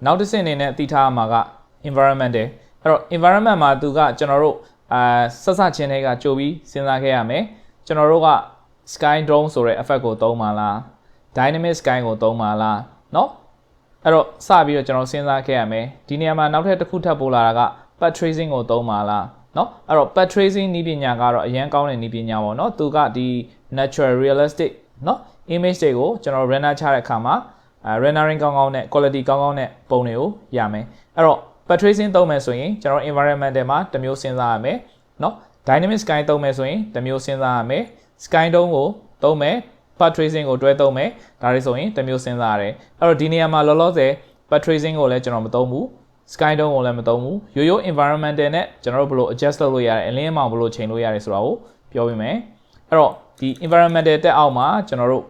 နောက်တစ်ဆင့်အနေနဲ့သိထားမှာက environment တယ်အဲ့တော့ environment မှာသူကကျွန်တော်တို့ဆက်စချင်းတွေကကြိုပြီးစဉ်းစားခဲ့ရမယ်ကျွန်တော်တို့က sky drone ဆိုတဲ့ effect ကိုသုံးပါလား dynamic sky ကိုသုံးပါလားเนาะအဲ့တော့စပြီးတော့ကျွန်တော်စဉ်းစားခဲ့ရမယ်ဒီနေရာမှာနောက်ထပ်တစ်ခုထပ်ပို့လာတာက path tracing ကိုသုံးပါလားเนาะအဲ့တော့ path tracing နည်းပညာကတော့အရင်ကောင်းတဲ့နည်းပညာပေါ့เนาะသူကဒီ natural realistic เนาะ image တွေကိုကျွန်တော် render ချတဲ့အခါမှာrendering ကောင်းကောင်းနဲ့ quality ကောင်းကောင်းနဲ့ပုံတွေကိုရမယ်အဲ့တော့ path tracing သုံးမယ်ဆိုရင်ကျွန်တော် environmental မှာတစ်မျိုးစဉ်းစားရမယ်เนาะ dynamic sky သုံးမယ်ဆိုရင်တစ်မျိုးစဉ်းစားရမယ် sky dome ကိုသုံးမယ် path tracing ကိုတွဲသုံးမယ်ဒါတွေဆိုရင်တစ်မျိုးစဉ်းစားရတယ်အဲ့တော့ဒီနေရာမှာလောလောဆယ် path tracing ကိုလည်းကျွန်တော်မသုံးဘူး sky dome ကိုလည်းမသုံးဘူးရိုးရိုး environmental နဲ့ကျွန်တော်တို့ဘယ်လို adjust လုပ်လို့ရတယ်အလင်းအမောင်ဘယ်လိုချိန်လို့ရတယ်ဆိုတာကိုပြောပြမယ်အဲ့တော့ဒီ environmental တက်အောက်မှာကျွန်တော်တို့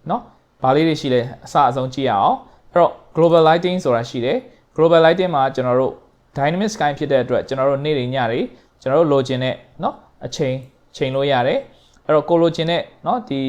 เนาะဘာလေးတွေရှိလဲအစအဆုံးကြည့်ရအောင်အဲ့တော့ global lighting ဆိုတာရှိတယ် global lighting မှာကျွန်တော်တို့ dynamic sky ဖြစ်တဲ့အတွက်ကျွန်တော်တို့နေ့တွေညတွေကျွန်တော်တို့လိုချင်တဲ့เนาะအချိန်လို့ရတယ်အဲ့တော့ကိုလိုချင်တဲ့เนาะဒီ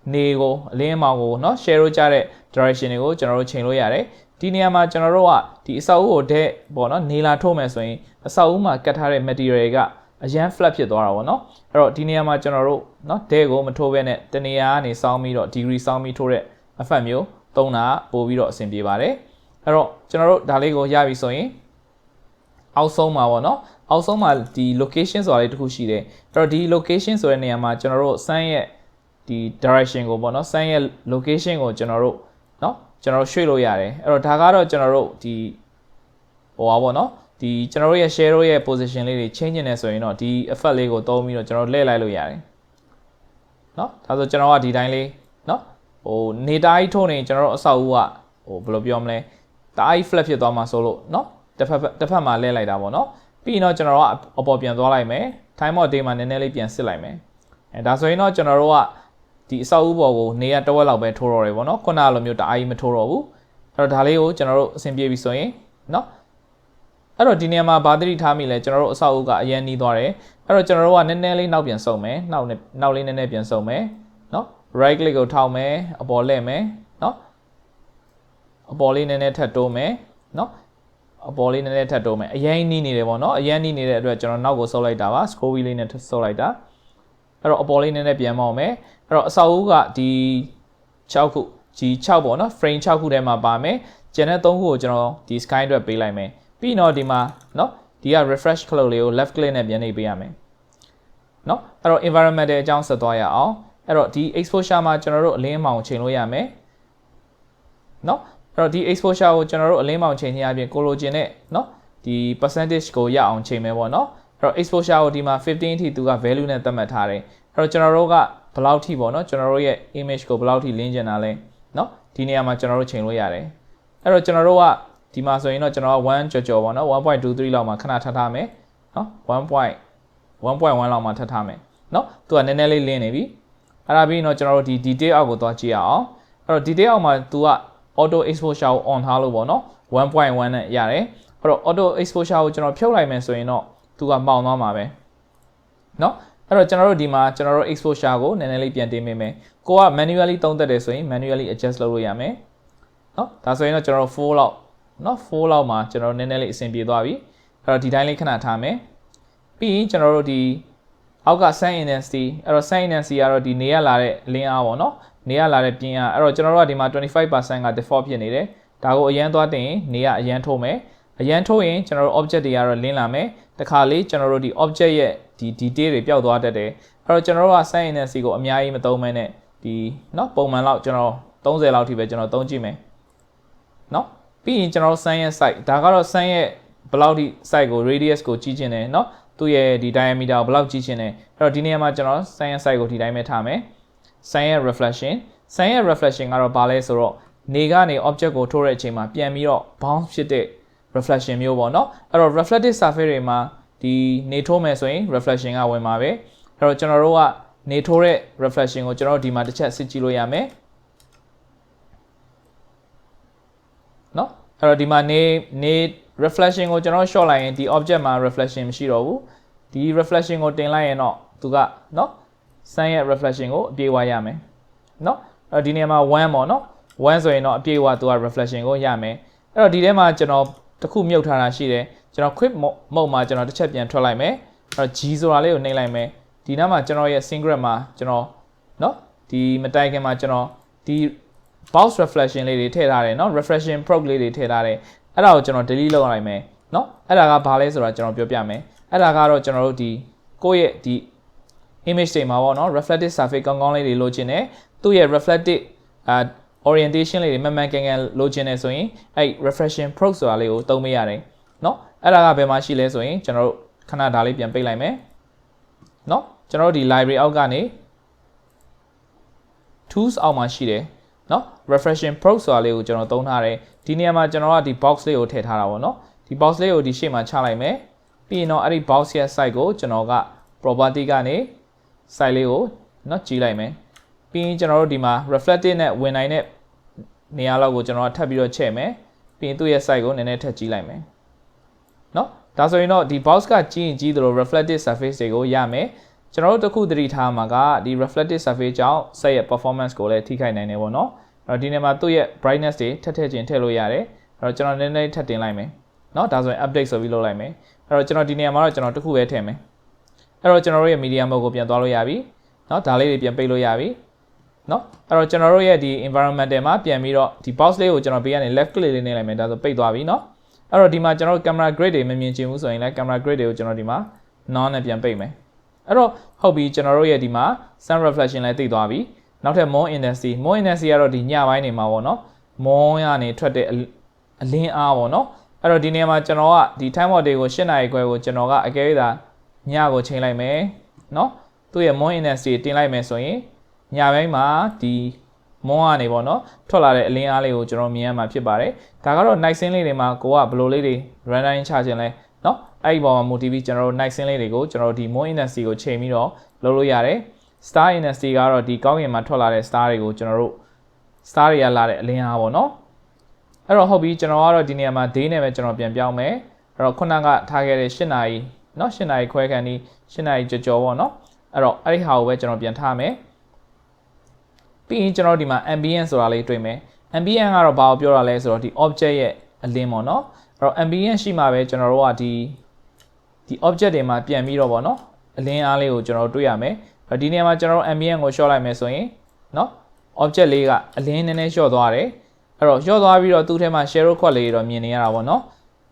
နေကိုအလင်းအမောင်ကိုเนาะ share လုပ်ကြတဲ့ direction တွေကိုကျွန်တော်တို့ချိန်လို့ရတယ်ဒီနေရာမှာကျွန်တော်တို့ကဒီအဆောက်အဦကိုတဲ့ပေါ့เนาะနေလာထိုးမယ်ဆိုရင်အဆောက်အဦမှာကတ်ထားတဲ့ material တွေကအရန် flat ဖြစ်သွားတာပေါ့เนาะအဲ့တော့ဒီနေရာမှာကျွန်တော်တို့เนาะတဲ့ကိုမထိုးဘဲနဲ့တနေရာကနေစောင်းပြီးတော့ degree စောင်းပြီးထိုးတဲ့ effect မျိုးသုံးတာပို့ပြီးတော့အဆင်ပြေပါတယ်အဲ့တော့ကျွန်တော်တို့ဒါလေးကိုရပြီဆိုရင်အောက်ဆုံးမှာပေါ့เนาะအောက်ဆုံးမှာဒီ location ဆိုတာလေးတစ်ခုရှိတယ်အဲ့တော့ဒီ location ဆိုတဲ့နေရာမှာကျွန်တော်တို့ sun ရဲ့ဒီ direction ကိုပေါ့เนาะ sun ရဲ့ location ကိုကျွန်တော်တို့เนาะကျွန်တော်ရွှေ့လို့ရတယ်အဲ့တော့ဒါကတော့ကျွန်တော်တို့ဒီဟိုပါပေါ့เนาะဒီကျွန်တော်တို့ရဲ့ share ရဲ့ position လေးတွေ change နေတယ်ဆိုရင်တော့ဒီ effect လေးကိုသုံးပြီးတော့ကျွန်တော်လှည့်လိုက်လို့ရတယ်เนาะဒါဆိုကျွန်တော်ကဒီတိုင်းလေးเนาะဟိုနေတိုင်းထိုးနေကျွန်တော်တို့အဆောက်အဦကဟိုဘယ်လိုပြောမလဲတအားကြီး flat ဖြစ်သွားမှာဆိုလို့เนาะတစ်ဖက်မှာလှည့်လိုက်တာပေါ့เนาะပြီးရင်တော့ကျွန်တော်တို့ကအပေါ်ပြန်သွားလိုက်မယ် time of day မှာနည်းနည်းလေးပြန်စစ်လိုက်မယ်ဒါဆိုရင်တော့ကျွန်တော်တို့ကဒီအဆောက်အဦပေါ်ကိုနေရတဝက်လောက်ပဲထိုးတော့တယ်ပေါ့เนาะခုနလိုမျိုးတအားကြီးမထိုးတော့ဘူးအဲ့တော့ဒါလေးကိုကျွန်တော်တို့အဆင်ပြေပြီဆိုရင်เนาะအဲ့တော့ဒီနေရာမှာဘာသတိထားမိလဲကျွန်တော်တို့အဆောက်အဦကအရင်နီးသွားတယ်အဲ့တော့ကျွန်တော်တို့ကနည်းနည်းလေးနောက်ပြန်ဆုပ်မယ်နောက်လေးနည်းနည်းပြန်ဆုပ်မယ်เนาะ right click ကိုထောက်မယ်အပေါ်လှည့်မယ်เนาะအပေါ်လေးနည်းနည်းထပ်တိုးမယ်เนาะအပေါ်လေးနည်းနည်းထပ်တိုးမယ်အရင်နီးနေတယ်ပေါ့เนาะအရင်နီးနေတဲ့အတွက်ကျွန်တော်နောက်ကိုဆုပ်လိုက်တာပါ scroll wheel လေးနဲ့ဆုပ်လိုက်တာအဲ့တော့အပေါ်လေးနည်းနည်းပြန်မောင်းမယ်အဲ့တော့အဆောက်အဦကဒီ6ခုဒီ6ပေါ့เนาะ frame 6ခုထဲမှာပါမယ်ကျန်တဲ့3ခုကိုကျွန်တော်ဒီ sky အတွက်ပေးလိုက်မယ်ပြီးတော့ဒီမှာเนาะဒီက refresh ခလုတ်လေးကို left click နဲ့ပြန်နှိပ်ပေးရမယ်เนาะအဲ့တော့ environmental အကြောင်းဆက်သွားရအောင်အဲ့တော့ဒီ exposure မှာကျွန်တော်တို့အလင်းအမောင်ချိန်လို့ရမယ်เนาะအဲ့တော့ဒီ exposure ကိုကျွန်တော်တို့အလင်းမောင်ချိန်ခြင်းအပြင်ကိုလိုချင်တဲ့เนาะဒီ percentage ကိုရအောင်ချိန်မယ်ပေါ့เนาะအဲ့တော့ exposure ကိုဒီမှာ15အထိသူက value နဲ့သတ်မှတ်ထားတယ်အဲ့တော့ကျွန်တော်တို့ကဘယ်လောက်ထိပေါ့เนาะကျွန်တော်တို့ရဲ့ image ကိုဘယ်လောက်ထိလင်းကျင်တာလဲเนาะဒီနေရာမှာကျွန်တော်တို့ချိန်လို့ရတယ်အဲ့တော့ကျွန်တော်တို့ကဒီမှာဆိုရင်တော့ကျွန်တော်က1ကြော်ကြော်ပေါ့เนาะ 1.23 လောက်မှာခဏထပ်ထားမယ်เนาะ1.1 လောက်မှာထပ်ထားမယ်เนาะသူကနည်းနည်းလေးလင်းနေပြီအဲ့ဒါပြီးရင်တော့ကျွန်တော်တို့ဒီ detail အောက်ကိုသွားကြည့်ရအောင်အဲ့တော့ detail အောက်မှာသူက auto exposure ကို on ထားလို့ပေါ့เนาะ 1.1 နဲ့ရတယ်အဲ့တော့ auto exposure ကိုကျွန်တော်ဖြုတ်လိုက်မယ်ဆိုရင်တော့သူကမှောင်သွားမှာပဲเนาะအဲ့တော့ကျွန်တော်တို့ဒီမှာကျွန်တော်တို့ exposure ကိုနည်းနည်းလေးပြန်တင်ပေးမယ်ကိုက manually သုံးတတ်တယ်ဆိုရင် manually adjust လုပ်လို့ရမယ်เนาะဒါဆိုရင်တော့ကျွန်တော်4လောက်เนาะ4လောက်မှာကျွန်တော်နည်းနည်းလေးအဆင်ပြေသွားပြီအဲ့တော့ဒီတိုင်းလေးခဏထားမယ်ပြီးရင်ကျွန်တော်တို့ဒီအောက်က sun intensity အဲ့တော့ sun intensity ကတော့ဒီနေရလာတဲ့အလင်းအားပေါ့เนาะနေရလာတဲ့ပြင်းအားအဲ့တော့ကျွန်တော်တို့ကဒီမှာ 25% က default ဖြစ်နေတယ်ဒါကိုအရန်သွားတင်ရင်နေရအရန်ထိုးမယ်အရန်ထိုးရင်ကျွန်တော်တို့ object တွေကတော့လင်းလာမယ်တခါလေးကျွန်တော်တို့ဒီ object ရဲ့ဒီ detail တွေပျောက်သွားတတ်တယ်အဲ့တော့ကျွန်တော်တို့က sun intensity ကိုအများကြီးမသုံးမဲနဲ့ဒီเนาะပုံမှန်လောက်ကျွန်တော်30လောက်ထိပဲကျွန်တော်သုံးကြည့်မယ်เนาะပြီးရင်ကျွန်တော်တို့ sun ရဲ့ size ဒါကတော့ sun ရဲ့ဘယ်လောက်ထိ size ကို radius ကိုကြည့်ချင်တယ်เนาะသူ့ရဲ့ဒီ diameter ကိုဘယ်လောက်ကြည့်ချင်တယ်အဲ့တော့ဒီနေရာမှာကျွန်တော် sun ရဲ့ size ကိုဒီတိုင်းပဲထားမယ် sun ရဲ့ reflection ကတော့ဘာလဲဆိုတော့နေကနေ object ကိုထိုးတဲ့အချိန်မှာပြန်ပြီးတော့ bounce ဖြစ်တဲ့ reflection မျိုးပေါ့เนาะအဲ့တော့ reflective surface တွေမှာဒီနေထိုးမယ်ဆိုရင် reflection ကဝင်မှာပဲအဲ့တော့ကျွန်တော်တို့ကနေထိုးတဲ့ reflection ကိုကျွန်တော်တို့ဒီမှာတစ်ချက်စစ်ကြည့်လို့ရမယ်เนาะအဲ့တော့ဒီမှာနေ reflection ကိုကျွန်တော် short လိုက်ရင်ဒီ object မှာ reflection မရှိတော့ဘူးဒီ reflection ကိုတင်လိုက်ရင်တော့သူကเนาะ sun ရဲ့ reflection ကိုအပြည့်အဝရမယ်เนาะအဲ့ဒီနေရာမှာ1ပေါ့เนาะ1ဆိုရင်တော့အပြည့်အဝသူက reflection ကိုရမယ် အဲ့တော့ဒီထဲမှာကျွန်တော်တစ်ခုမြုပ်ထားတာရှိတယ်ကျွန်တော် quick mode မှာကျွန်တော်တစ်ချက်ပြန်ထွက်လိုက်မယ်အဲ့တော့ G ဆိုတာလေးကိုနှိပ်လိုက်မယ်ဒီနားမှာကျွန်တော်ရဲ့ singlet မှာကျွန်တော်เนาะဒီမတိုင်ခင်မှာကျွန်တော်ဒီ box reflection လေးတွေထည့်ထားတယ်เนาะ reflection probe လေးတွေထည့်ထားတယ်အဲ့ဒါကိုကျွန်တော် delete လုပ်လိုက်မယ်เนาะအဲ့ဒါကဘာလဲဆိုတာကျွန်တော်ပြောပြမယ်အဲ့ဒါကတော့ကျွန်တော်တို့ဒီကိုယ့်ရဲ့ဒီ image တွေမှာပေါ့เนาะ reflective surface ကောင်းကောင်းလေးတွေလိုချင်တယ်သူ့ရဲ့ reflective orientation လေးတွေမှန်မှန်ကန်ကန်လိုချင်တယ်ဆိုရင်အဲ့ reflection probe ဆိုတာလေးကိုသုံးပေးရတယ်เนาะအဲ့ဒါကဘယ်မှာရှိလဲဆိုရင်ကျွန်တော်တို့ခဏဒါလေးပြန်ပိတ်လိုက်မယ်เนาะကျွန်တော်တို့ဒီ library အောက်ကနေ tools အောက်မှာရှိတယ်เนาะ reflection probe ဆိုတာလေးကိုကျွန်တော်သုံးထားတယ်ဒီနေရာမှာကျွန်တော်ကဒီ box လေးကိုထည့်ထားတာပေါ့เนาะဒီ box လေးကိုဒီရှေ့မှာချလိုက်မယ်ပြီးရင်တော့အဲ့ဒီ box ရဲ့ site ကိုကျွန်တော်က property ကနေ site လေးကိုเนาะကြည့်လိုက်မယ်ပြီးရင်ကျွန်တော်တို့ဒီမှာ reflective နဲ့ဝင်နိုင်တဲ့နေရာလောက်ကိုကျွန်တော်ထပ်ပြီးတော့ချဲ့မယ်ပြီးရင်သူ့ရဲ့ site ကိုနည်းနည်းထပ်ကြည့်လိုက်မယ်เนาะဒါဆိုရင်တော့ဒီ box ကကြည့်ရင်ကြည့်သလို reflective surface တွေကိုရမယ်ကျွန်တော်တို့တစ်ခုသတိထားမှာကဒီ reflective surface ကြောင့် set ရဲ့ performance ကိုလည်းထိခိုက်နိုင်တယ်ပေါ့နော်အဲ့တော့ဒီနေရာမှာသူ့ရဲ့ brightness တွေထည့်ခြင်းထည့်လို့ရတယ်အဲ့တော့ကျွန်တော်နည်းနည်းထပ်တင်လိုက်မယ်เนาะဒါဆိုရင် update ဆိုပြီးလုပ်လိုက်မယ်အဲ့တော့ကျွန်တော်ဒီနေရာမှာတော့ကျွန်တော်တစ်ခုပဲထည့်မယ်အဲ့တော့ကျွန်တော်တို့ရဲ့ media mode ကိုပြန်သွားလို့ရပြီเนาะဒါလေးတွေပြန်ပိတ်လို့ရပြီเนาะအဲ့တော့ကျွန်တော်တို့ရဲ့ဒီ environmental မှာပြန်ပြီးတော့ဒီ box လေးကိုကျွန်တော်ဘေးကနေ left click လေးနဲ့လိုက်မယ်ဒါဆိုပိတ်သွားပြီเนาะအဲ့တော့ဒီမှာကျွန်တော်တို့ camera grade တွေမမြင်ချင်ဘူးဆိုရင်လည်း camera grade တွေကိုကျွန်တော်ဒီမှာ non နဲ့ပြန်ပိတ်မယ်အဲ့တော့ဟုတ်ပြီကျွန်တော်တို့ရဲ့ဒီမှာ sun reflection လည်းသိသွားပြီနောက်ထပ် moon intensity ကတော့ဒီညပိုင်းနေမှာပေါ့နော် moon ကနေထွက်တဲ့အလင်းအားပေါ့နော်အဲ့တော့ဒီနေရာမှာကျွန်တော်ကဒီ time mode တွေကို8နာရီခွဲကိုကျွန်တော်ကအကယ်၍သာညကိုချိန်လိုက်မယ်နော်သူ့ရဲ့ moon intensity တင်လိုက်မယ်ဆိုရင်ညပိုင်းမှာဒီ moon ကနေပေါ့နော်ထွက်လာတဲ့အလင်းအားလေးကိုကျွန်တော်မြင်ရမှာဖြစ်ပါတယ်ဒါကတော့ night scene လေးတွေမှာကိုကဘယ်လိုလေးတွေ rendering ချခြင်းလဲနော်အဲ့ဒီပေါ်မှာ motive ကျွန်တော်တို့ night scene လေးတွေကိုကျွန်တော်တို့ဒီ moon intensity ကိုချိန်ပြီးတော့လုပ်လို့ရတယ် star intensity ကတော့ဒီကောင်းကင်မှာထွက်လာတဲ့ star တွေကိုကျွန်တော်တို့ star တွေကလာတဲ့အလင်းအားပေါ့နော်အဲ့တော့ဟုတ်ပြီကျွန်တော်ကတော့ဒီနေရာမှာ day နဲ့ပဲကျွန်တော်ပြန်ပြောင်းမယ်အဲ့တော့ခုနကထားခဲ့တဲ့8နာရီเนาะ8နာရီခွဲခန့်ဒီ8နာရီကြော်ပေါ့နော်အဲ့တော့အဲ့ဒီဟာကိုပဲကျွန်တော်ပြန်ထားမယ်ပြီးရင်ကျွန်တော်ဒီမှာ ambient ဆိုတာလေးတွေ့မယ် ambient ကတော့ဘာကိုပြောတာလဲဆိုတော့ဒီ object ရဲ့အလင်းပေါ့နော်အဲ့တော့ ambient ရှိမှပဲကျွန်တော်တို့ကဒီ object တွေမှာပြန်ပြီးတော့ပေါ့နော်အလင်းအားလေးကိုကျွန်တော်တို့တွေ့ရမယ်အဲ့ဒီနေရာမှာကျွန်တော်တို့ ambient ကို short လိုက်မယ်ဆိုရင်เนาะ object လေးကအလင်းနည်းနည်း short သွားတယ်အဲ့တော့ short သွားပြီးတော့သူ့ထဲမှာ shadow ခွက်လေးတော့မြင်နေရတာပေါ့နော်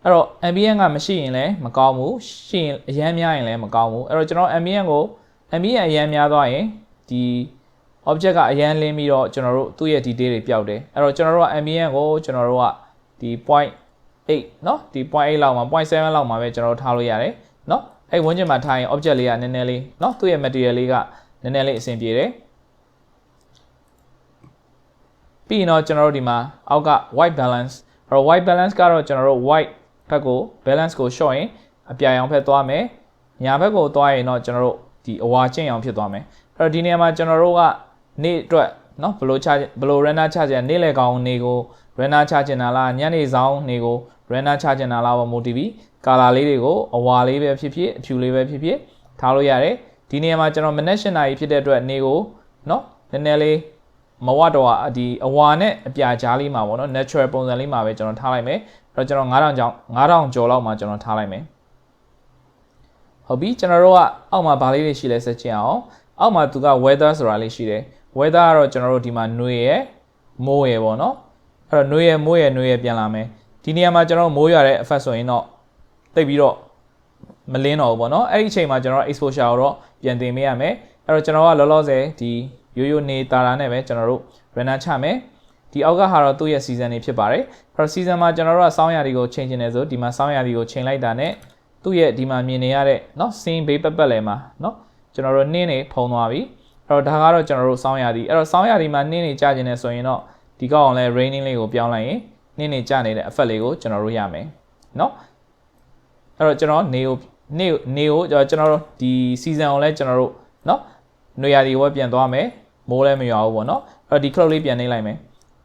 အဲ့တော့ ambient ကမရှိရင်လည်းမကောင်းဘူးရှိရင်အရမ်းများရင်လည်းမကောင်းဘူးအဲ့တော့ကျွန်တော် ambient အရမ်းများသွားရင်ဒီ object ကအရန်လင်းပြီးတော့ကျွန်တော်တို့သူ့ရဲ့ detail တွေပျောက်တယ်အဲ့တော့ကျွန်တော်တို့က ambient ကိုကျွန်တော်တို့ကဒီ 0.8 เนาะဒီ 0.8 လောက်မှာ 0.7 လောက်မှာပဲကျွန်တော်တို့ထားလို့ရတယ်เนาะအဲ့ဝန်းကျင်မှာထားရင် object လေးကနည်းနည်းလေးเนาะသူ့ရဲ့ material လေးကနည်းနည်းလေးအဆင်ပြေတယ်ပြီးရင်တော့ကျွန်တော်တို့ဒီမှာအောက်က white balance အဲ့တော့ white balance ကတော့ကျွန်တော်တို့ white ဘက်ကို balance ကို short ရင်အပြာရောင်ဘက်သွားမယ်ညာဘက်ကိုသွားရင်တော့ကျွန်တော်တို့ဒီအဝါကျင့်အောင်ဖြစ်သွားမယ်အဲ့တော့ဒီနေရာမှာကျွန်တော်တို့ကနေ့အတွက်เนาะဘယ်လို runner ချချင်နေ့လယ်ကောင်နေကို runner ချချင်တာလားညနေဆောင်နေကို runner ချချင်တာလားပေါ့ motive color လေးတွေကိုအဝါလေးပဲဖြစ်ဖြစ်အဖြူလေးပဲဖြစ်ဖြစ်ထားလို့ရတယ်ဒီနေရာမှာကျွန်တော်မနက်8နာရီဖြစ်တဲ့အတွက်နေကိုเนาะနည်းနည်းလေးမဝတော့ဒီအဝါနဲ့အပြာကြားလေးမှာပေါ့เนาะ natural ပုံစံလေးမှာပဲကျွန်တော်ထားလိုက်မယ်အဲ့တော့ကျွန်တော်9000ကျော်လောက်မှာကျွန်တော်ထားလိုက်မယ်ဟုတ်ပြီကျွန်တော်တို့ကအောက်မှာဗာလေးတွေရှိလဲဆက်ကြည့်အောင်အောက်မှာသူက weather ဆိုတာလေးရှိတယ် weather ကတော့ကျွန်တော်တို့ဒီမှာနှွေရယ်မိုးရယ်ပေါ့နော်အဲ့တော့နှွေရယ်မိုးရယ်နှွေရယ်ပြန်လာမယ်ဒီနေရာမှာကျွန်တော်မိုးရတဲ့ effect ဆိုရင်တော့တိတ်ပြီးတော့မလင်းတော့ဘူးပေါ့နော်အဲ့ဒီအချိန်မှာကျွန်တော် exposure ကိုတော့ပြန်တင်ပေးရမယ်အဲ့တော့ကျွန်တော်ကလောလောဆယ်ဒီရိုးနေတာတာနဲ့ပဲကျွန်တော်တို့ runner ချမယ်ဒီအောက်ကဟာတော့သူ့ရဲ့ season တွေဖြစ်ပါတယ်အဲ့တော့ season မှာကျွန်တော်တို့ကစောင်းရာဒီကိုချိန်ချင်တယ်ဆိုဒီမှာစောင်းရာဒီကိုချိန်လိုက်တာနဲ့သူ့ရဲ့ဒီမှာမြင်နေရတဲ့เนาะ scene ဘေးပတ်ပတ်လည်မှာเนาะကျွန်တော်တို့နှင်းနေဖုံသွားပြီအဲ့တော့ဒါကတော့ကျွန်တော်တို့စောင်းရသည်အဲ့တော့စောင်းရသည်မှာနှင်းနေကြခြင်းနဲ့ဆိုရင်တော့ဒီကောက်အောင်လဲ raining လေးကိုပြောင်းလိုက်ရင်နှင်းနေကြနေတဲ့ effect လေးကိုကျွန်တော်တို့ရမယ်เนาะအဲ့တော့ကျွန်တော်နေကိုကျွန်တော်တို့ဒီ season ကိုလဲကျွန်တော်တို့เนาะနွေရာသီဝက်ပြန်သွားမယ်မိုးလည်းမရွာဘူးပေါ့เนาะအဲ့တော့ဒီ cloud လေးပြန်နှိပ်လိုက်မယ်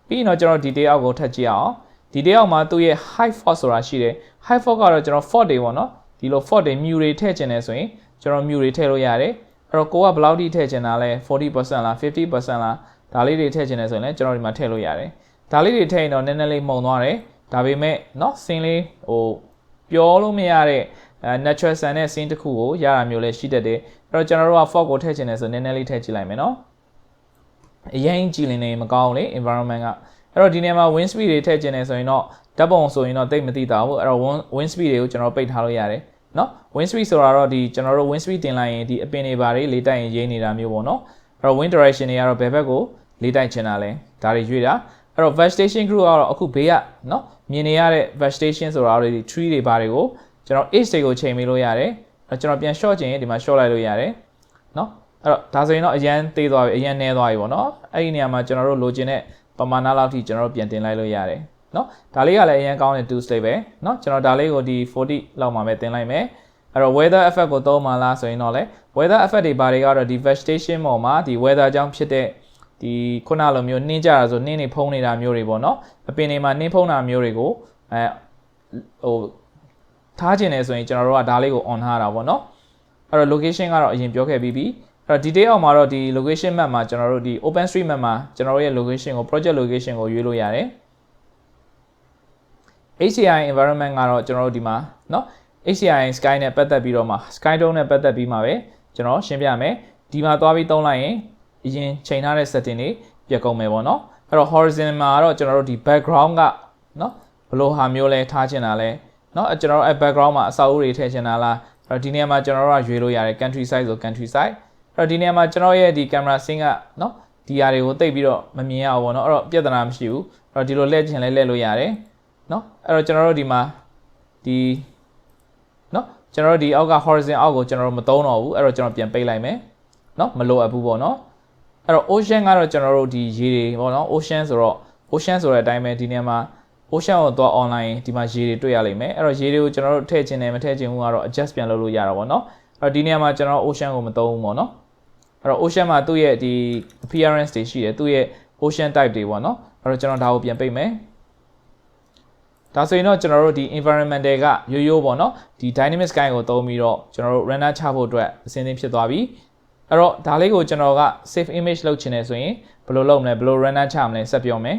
ပြီးရင်တော့ကျွန်တော် detail အောက်ကိုထပ်ကြည့်အောင် detail အောက်မှာသူ့ရဲ့ high font ဆိုတာရှိတယ် high font ကတော့ကျွန်တော် font တွေပေါ့เนาะဒီလို font တွေ mute တွေထည့်ခြင်းနဲ့ဆိုရင်ကျွန်တော် mute တွေထည့်လို့ရတယ်အဲ့တော့ကိုကဘယ်လောက်ထိထည့်ချင်တာလဲ 40% လား 50% လားဒါလေးတွေထည့်ချင်တယ်ဆိုရင်လည်းကျွန်တော်ဒီမှာထည့်လို့ရတယ်ဒါလေးတွေထည့်ရင်တော့နည်းနည်းလေးမှုန်သွားတယ် ဒါပေမဲ့เนาะ scene လေးဟိုပြောလို့မရတဲ့ natural sun နဲ့ scene တစ်ခုကိုရတာမျိုးလည်းရှိတတ်တယ်အဲ့တော့ကျွန်တော်တို့က fog ကိုထည့်ချင်တယ်ဆိုနည်းနည်းလေးထည့်ကြည့်လိုက်မယ်เนาะအရင်ကြည်လင်နေမကောင်းလေ environment ကအဲ့တော့ဒီနေရာမှာ wind speed တွေထည့်ချင်တယ်ဆိုရင်တော့ဓာတ်ပုံဆိုရင်တော့တိတ်မသိတာဘူးအဲ့တော့ wind speed တွေကိုကျွန်တော်ပိတ်ထားလို့ရတယ်เนาะ wind speed ဆိုတာတော့ဒီကျွန်တော်တို့ wind speed တင်လိုက်ရင်ဒီအပင်တွေဘာတွေလေးတိုက်ရင်ရေးနေတာမျိုးပေါ့เนาะအဲ့တော့ wind direction တွေကတော့ဘယ်ဘက်ကိုလေးတိုက်ချင်တာလဲဒါတွေရွေးတာအဲ့တော့ vegetation group ကတော့အခုဘေးကเนาะမြင်နေရတဲ့ vegetation ဆိုတာတော့ဒီ tree တွေဘာတွေကိုကျွန်တော် age တွေကိုချိန်ပေးလို့ရတယ်အဲ့ကျွန်တော်ပြန် short ချင်ရင်ဒီမှာ short လိုက်လို့ရတယ်เนาะအဲ့တော့ဒါဆိုရင်တော့အရန်သေးသွားပြီအရန်နည်းသွားပြီပေါ့เนาะအဲ့ဒီနေရာမှာကျွန်တော်တို့လိုချင်တဲ့ပမာဏလောက်ထိကျွန်တော်တို့ပြန်တင်လိုက်လို့ရတယ်เนาะဒါလေးကလည်းအရန်ကောင်းတဲ့ tools လေးပဲเนาะကျွန်တော်ဒါလေးကိုဒီ40လောက်မှာပဲတင်လိုက်မယ်အဲ့တော့ weather effect ကိုသုံးမှလားဆိုရင်တော့လေ weather effect တွေဘာတွေကတော့ဒီ vegetation ပေါ်မှာဒီ weather ကြောင့်ဖြစ်တဲ့ဒီခုနလိုမျိုးနှင်းကြတာဆိုနှင်းတွေဖုံးနေတာမျိုးတွေပေါ့เนาะအပင်တွေမှာနှင်းဖုံးတာမျိုးတွေကိုဟိုထားခြင်းတယ်ဆိုရင်ကျွန်တော်တို့ကဒါလေးကို on ထားတာပေါ့เนาะအဲ့တော့ location ကတော့အရင်ပြောခဲ့ပြီးပြီအဲ့တော့ detail အောက်မှာတော့ဒီ location map မှာကျွန်တော်တို့ဒီ OpenStreetMap မှာကျွန်တော်တို့ရဲ့ location ကို project location ကိုရွေးလို့ရတယ် HCI environment ကတော့ကျွန်တော်တို့ဒီမှာเนาะ HCI sky နဲ့ပတ်သက်ပြီးတော့မှ sky dome နဲ့ပတ်သက်ပြီးမှပဲကျွန်တော်ရှင်းပြမယ်ဒီမှာသွားပြီးသုံးလိုက်ရင်အရင်ချိန်ထားတဲ့ setting တွေပြတ်ကုန်မယ်ပေါ့เนาะအဲ့တော့ horizon မှာတော့ကျွန်တော်တို့ဒီ background ကเนาะဘယ်လိုဟာမျိုးလဲထားချင်တာလဲเนาะကျွန်တော်တို့အဲ့ background မှာအဆောက်အဦတွေထည့်ချင်တာလားအဲ့တော့ဒီနေရာမှာကျွန်တော်တို့ကရွေးလို့ရတယ် country side ဆို country side အဲ့တော့ဒီနေရာမှာကျွန်တော်ရဲ့ဒီ camera sync ကเนาะဒီဟာတွေကိုတိတ်ပြီးတော့မမြင်ရဘူးပေါ့เนาะအဲ့တော့ပြဿနာမရှိဘူးအဲ့တော့ဒီလိုလှည့်ချင်လဲလှည့်လို့ရတယ်เนาะအဲ့တော့ကျွန်တော်တို့ဒီမှာဒီเนาะကျွန်တော်တို့ဒီအောက်က horizon အောက်ကိုကျွန်တော်တို့မသုံးတော့ဘူးအဲ့တော့ကျွန်တော်ပြန်ပိတ်လိုက်မယ်เนาะမလိုအပ်ဘူးပေါ့เนาะအဲ့တော့ ocean ကတော့ကျွန်တော်တို့ဒီရေတွေပေါ့เนาะ ocean ဆိုတော့ ocean ဆိုတဲ့အတိုင်းပဲဒီနေရာမှာ ocean ကိုသွား online ဒီမှာရေတွေတွေ့ရလိမ့်မယ်အဲ့တော့ရေတွေကိုကျွန်တော်တို့ထည့်ချင်တယ်မထည့်ချင်ဘူးကတော့ adjust ပြန်လုပ်လို့ရတာပေါ့เนาะအဲ့တော့ဒီနေရာမှာကျွန်တော် ocean ကိုမသုံးဘူးပေါ့เนาะအဲ့တော့ ocean မှာသူ့ရဲ့ဒီ appearance တွေရှိတယ်သူ့ရဲ့ ocean type တွေပေါ့เนาะအဲ့တော့ကျွန်တော်ဒါကိုပြန်ပိတ်မယ်ဒါဆိုရင်တော့ကျွန်တော်တို့ဒီ environmental ကရိုးရိုးပေါ့เนาะဒီ dynamic sky ကိုသုံးပြီးတော့ကျွန်တော်တို့ render ချဖို့အတွက်အဆင်သင့်ဖြစ်သွားပြီအဲ့တော့ဒါလေးကိုကျွန်တော်က save image လုပ်ချင်တယ်ဆိုရင်ဘယ်လိုလုပ်မလဲဘယ်လို render ချမလဲဆက်ပြောမယ်